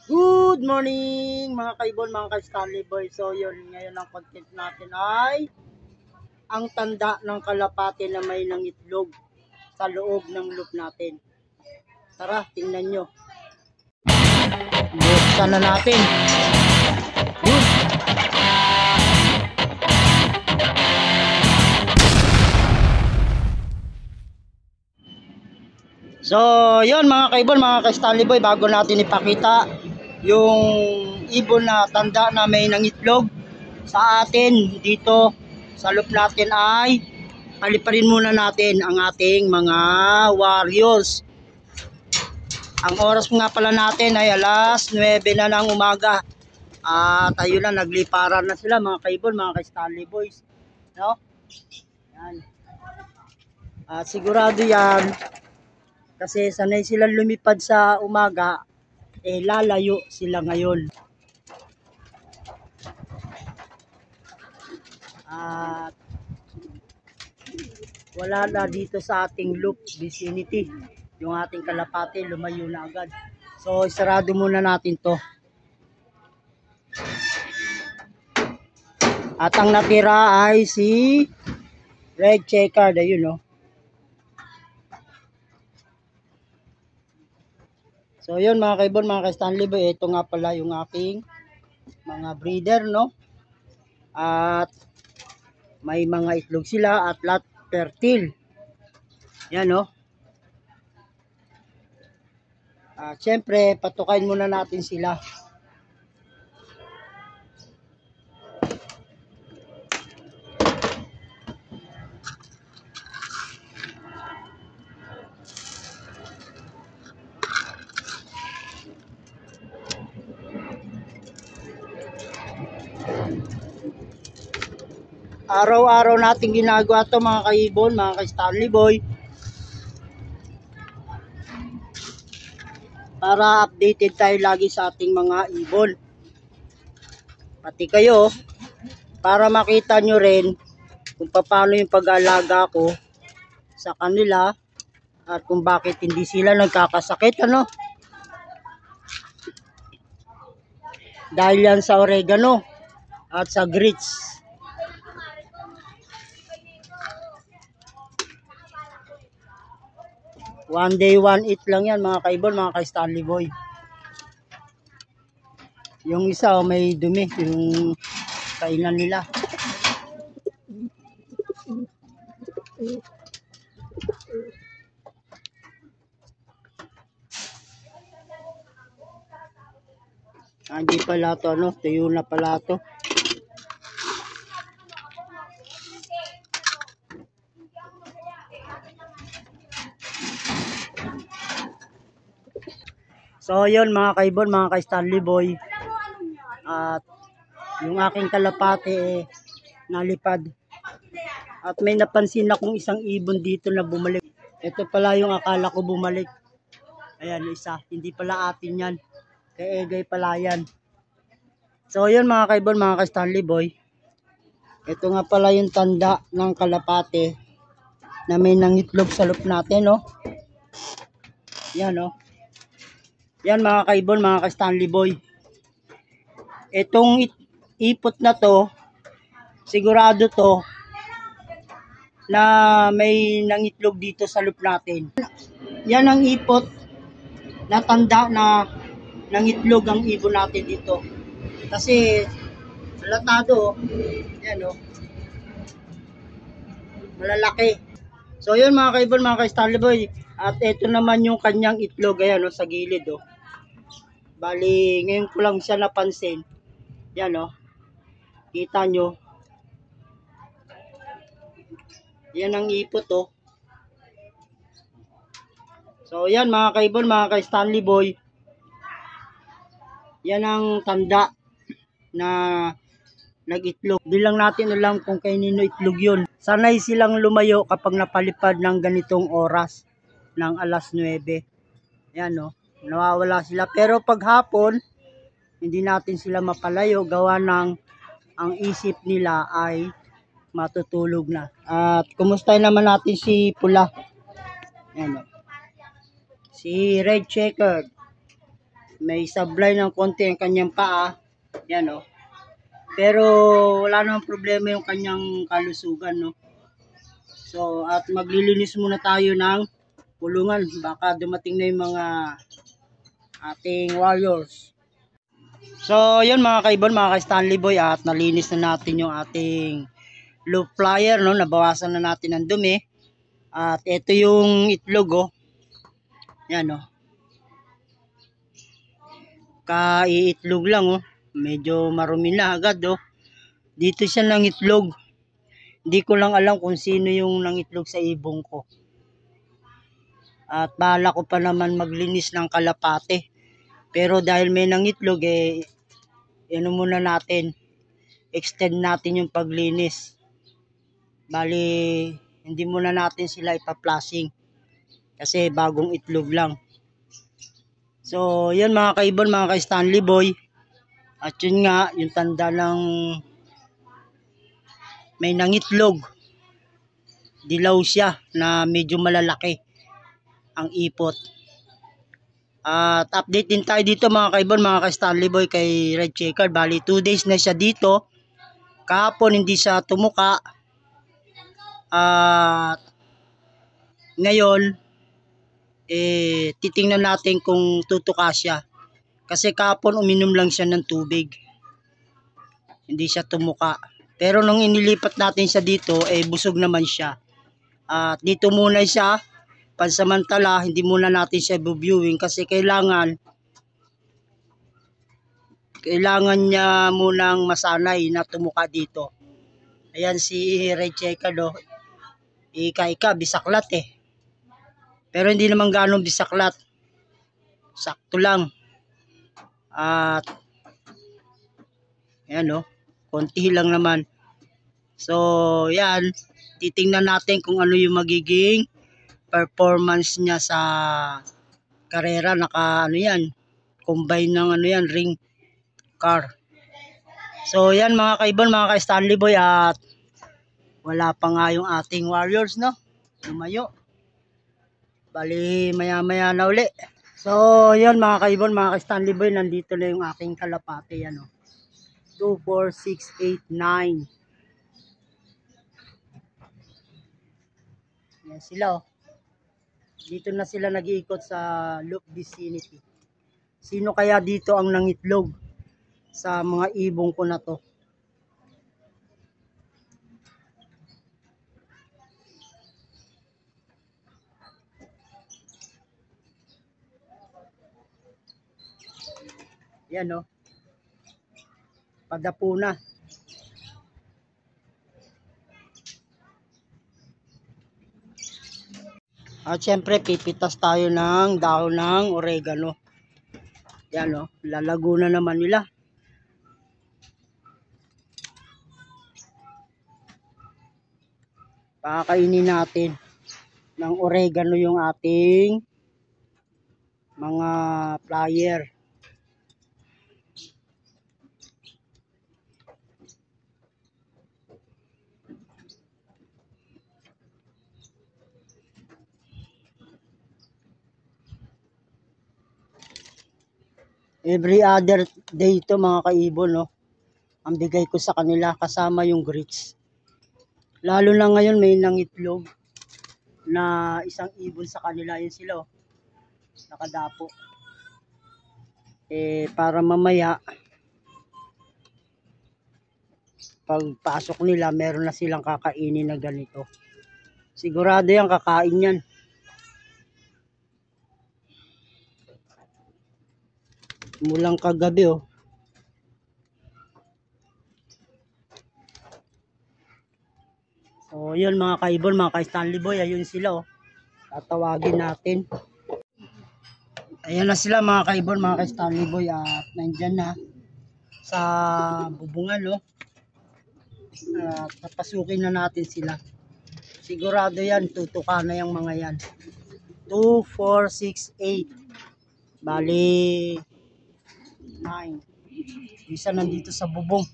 Good morning mga kaibon, mga ka-Stanley Boy. So yun, ngayon ang content natin ay ang tanda ng kalapate na may nangitlog sa loob ng loop natin. Tara, tingnan nyo. Buksan na natin. Yun. So yun mga kaibon, mga ka-Stanley Boy, bago natin ipakita yung ibon na tanda na may nangitlog sa atin dito sa loop natin ay paliparin muna natin ang ating mga warriors. Ang oras nga pala natin ay alas 9 na ng umaga. At ayun na, nagliparan na sila mga kaibon, mga ka-Stanley Boys, no? Yan. At sigurado yan kasi sanay silang lumipad sa umaga, lalayo sila ngayon. At wala na dito sa ating loop vicinity. Yung ating kalapate lumayo na agad. So isarado muna natin to. At ang natira ay si red checkered, ayun no. So yun mga kaibon, mga ka-Stanley Boy, ito nga pala yung aking mga breeder, no. At may mga itlog sila at lahat fertile. Yan no. Siyempre patukain muna natin sila. Araw-araw natin ginagawa to mga kaibon, mga ka-Stanley Boy, para updated tayo lagi sa ating mga ibon. Pati kayo, para makita nyo rin kung paano yung pag-aalaga ko sa kanila at kung bakit hindi sila nagkakasakit, ano. Dahil yan sa oregano at sa grits. One day, one eat lang yan mga kaibon, mga ka-Stanley Boy. Yung isa may dumi, yung kainan nila. Hindi pala to, ano, tuyo na pala to. So yun mga kaibon, mga ka-Stanley Boy, at yung aking kalapate nalipad. At may napansin akong isang ibon dito na bumalik. Ito pala yung akala ko bumalik. Ayan, isa. Hindi pala atin yan. Kay Egay pala yan. So yun mga kaibon, mga ka-Stanley Boy, ito nga pala yung tanda ng kalapate na may nangitlog sa loop natin, no? Yan, no? Yan mga kaibon, mga ka-Stanley Boy. Itong ipot na to, sigurado to na may nangitlog dito sa loop natin. Yan ang ipot na tanda na nangitlog ang ibon natin dito. Kasi latado, yan o, malalaki. So yun mga kaibon, mga ka-Stanley Boy, at ito naman yung kanyang itlog, ayan o, sa gilid o. Bali, ngayon ko lang siya napansin. Yan o. Kita nyo. Yan ang ipot o. So yan mga kaibon, mga ka-Stanley Boy, yan ang tanda na nag-itlog. Di lang natin alam kung kanino itlog yun. Sanay silang lumayo kapag napalipad ng ganitong oras ng alas 9. Yan o. Nawawala sila. Pero pag hapon, hindi natin sila mapalayo gawa ng ang isip nila ay matutulog na. At kumusta naman natin si Pula? Yan o. Si Red Checkered. May sablay ng konti ang kanyang paa. Yan o. Pero wala namang problema yung kanyang kalusugan, no. So at maglilinis muna tayo ng kulungan. Baka dumating na yung mga ating warriors. So yun mga kaibon, mga ka-Stanley Boy, at nalinis na natin yung ating loop flyer, no. Nabawasan na natin ang dumi. At ito yung itlog, oh. Yan, oh. Kaiitlog lang, oh. Medyo marumi na agad, oh. Dito siya ng itlog. Hindi ko lang alam kung sino yung nangitlog sa ibong ko. At bala ko pa naman maglinis ng kalapate. Pero dahil may nangitlog, ano muna natin, extend natin yung paglinis. Bali, hindi muna natin sila ipa-flashing. Kasi bagong itlog lang. So, yan mga kaibon, mga ka-Stanley Boy. At yun nga, yung tanda ng may nangitlog. Dilaw siya na medyo malalaki ang ipot. At update din tayo dito mga kaibon, mga ka-Stanley Boy, kay Red Checker. Bali 2 days na siya dito. Kahapon hindi siya tumuka. At ngayon titingnan natin kung tutuka siya. Kasi kahapon uminom lang siya ng tubig. Hindi siya tumuka. Pero nung inilipat natin siya dito, busog naman siya. At dito muna siya, pansamantala, hindi muna natin siya viewing kasi kailangan niya munang masanay na tumuka dito. Ayan si Red Checker, do. Ika bisaklat eh. Pero hindi naman ganong bisaklat. Sakto lang. At ayan, no. Konti lang naman. So, yan. Titingnan natin kung ano yung magiging performance niya sa karera. Ano yan. Combine ng ano yan, ring car. So, yan mga kaibon, mga ka-Stanley Boy. At wala pa nga yung ating warriors, no. Lumayo. Bali, maya-maya na uli. So, yan mga kaibon, mga ka-Stanley Boy. Nandito na yung aking kalapate. Yan, no. 2, 4, 6, 8, 9. Yan sila, oh. Dito na sila nag-iikot sa loop vicinity. Sino kaya dito ang nangitlog sa mga ibong ko na to? Yan, no. Padapo na. At syempre pipitas tayo ng dahon ng oregano. Yan, no. Lalago na naman nila. Pakakainin natin ng oregano yung ating mga flyer. Every other day ito mga kaibon, no. Ang bigay ko sa kanila kasama yung grits. Lalo na ngayon may nangitlog na isang ibon sa kanila. Yun sila, oh. Nakadapo. Para mamaya pagpasok nila meron na silang kakainin na ganito. Sigurado yan kakain yan. Mulang kagabi, oh. So yun mga kaibon, mga ka-Stanley Boy, ayun sila, oh. Tatawagin natin. Ayan na sila mga kaibon, mga ka-Stanley Boy, at nandyan na sa bubungan, oh. Papasukin na natin sila. Sigurado yan, tutuka na yung mga yan. 2, 4, 6, 8. Bali 9. Isa nandito sa bubong.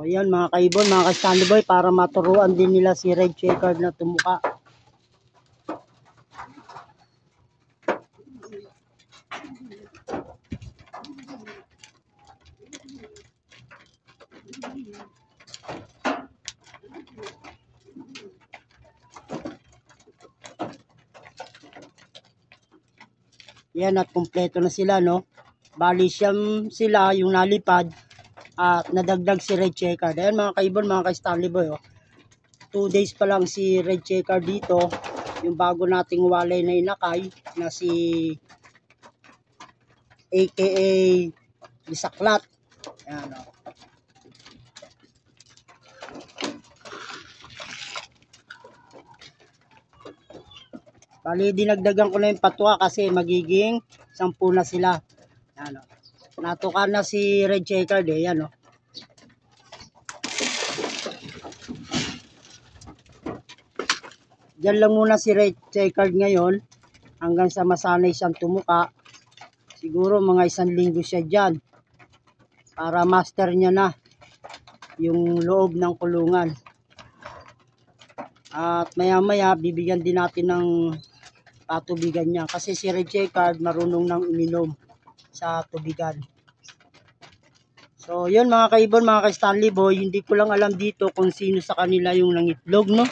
yan mga kaibon, mga ka-Stanley Boy, para maturuan din nila si red checkered na tumuka. Yan, at kumpleto na sila, no? Bali siyam sila yung nalipad at nadagdag si red checkered. Ayan mga kaibon, mga ka-Stanley Boy, oh. 2 days pa lang si red checkered dito. Yung bago nating walay na inakay na si aka Bisaklat. Ayan, oh. Bali, dinagdagan ko na yung patwa kasi magiging 10 na sila. Yan, oh. Natukan na si red checkered eh. Yan, oh. Diyan lang muna si red checkered ngayon hanggang sa masanay siyang tumuka. Siguro mga 1 linggo siya dyan para master niya na yung loob ng kulungan. At maya maya bibigyan din natin ng patubigan niya kasi si red checkered marunong nang uminom sa tubigan. So yun mga kaibon, mga ka-Stanley Boy, hindi ko lang alam dito kung sino sa kanila yung nangitlog, no?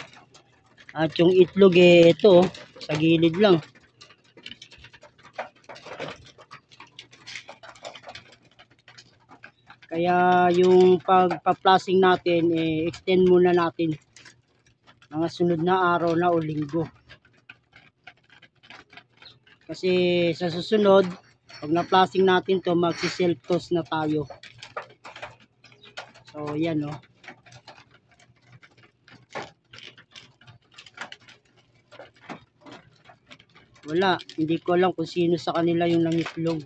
At yung itlog eh ito, sa gilid lang. Kaya yung pagpa-flushing natin eh extend muna natin mga sunod na araw na o linggo. Kasi sa susunod, pag na-flushing natin to, magsi-self toss na tayo. So yan, oh. Wala, hindi ko alam kung sino sa kanila yung nangitlog.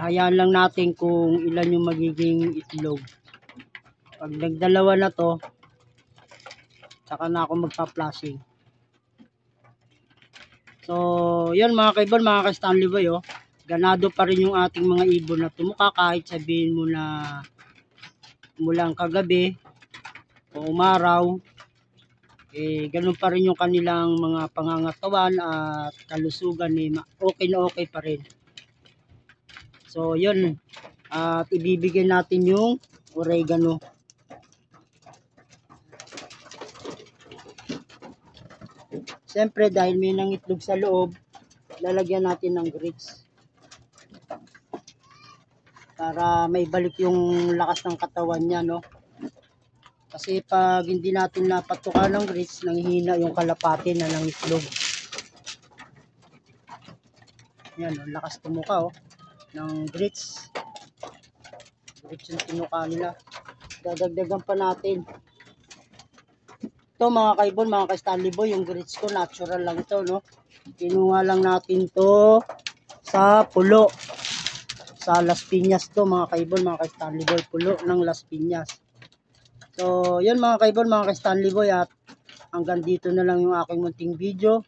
Hayaan lang natin kung ilan yung magiging itlog. Pag nagdalawa na to, saka na ako magpa-flushing. So, yun mga kaibon, mga ka-Stanley Boy, oh. Ganado pa rin yung ating mga ibon na tumuka kahit sabihin mo na mulang kagabi o umaraw. Eh, ganun pa rin yung kanilang mga pangangatawan at kalusugan eh, okay na okay pa rin. So, yun. At ibibigay natin yung oregano. Siyempre dahil may nangitlog sa loob, lalagyan natin ng grits para may balik yung lakas ng katawan niya, no? Kasi pag hindi natin napatukan ng grits, nanghihina yung kalapati na nangitlog. Yan, oh, lakas tumuka, oh, ng grits. Grits yung tinuka nila. Dadagdagan pa natin. Ito mga kaibon, mga ka-Stanley Boy, yung grits ko natural lang ito, no? Kinuha lang natin to sa pulo. Sa Las Piñas to mga kaibon, mga ka-Stanley Boy, pulo ng Las Piñas. So, yun mga kaibon, mga ka-Stanley Boy, at hanggang dito na lang yung aking munting video.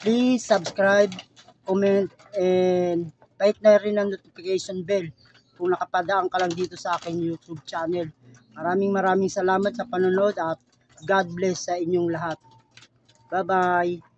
Please subscribe, comment, and kahit na rin ang notification bell kung nakapadaan ka lang dito sa aking YouTube channel. Maraming salamat sa panonood at God bless sa inyong lahat. Bye-bye!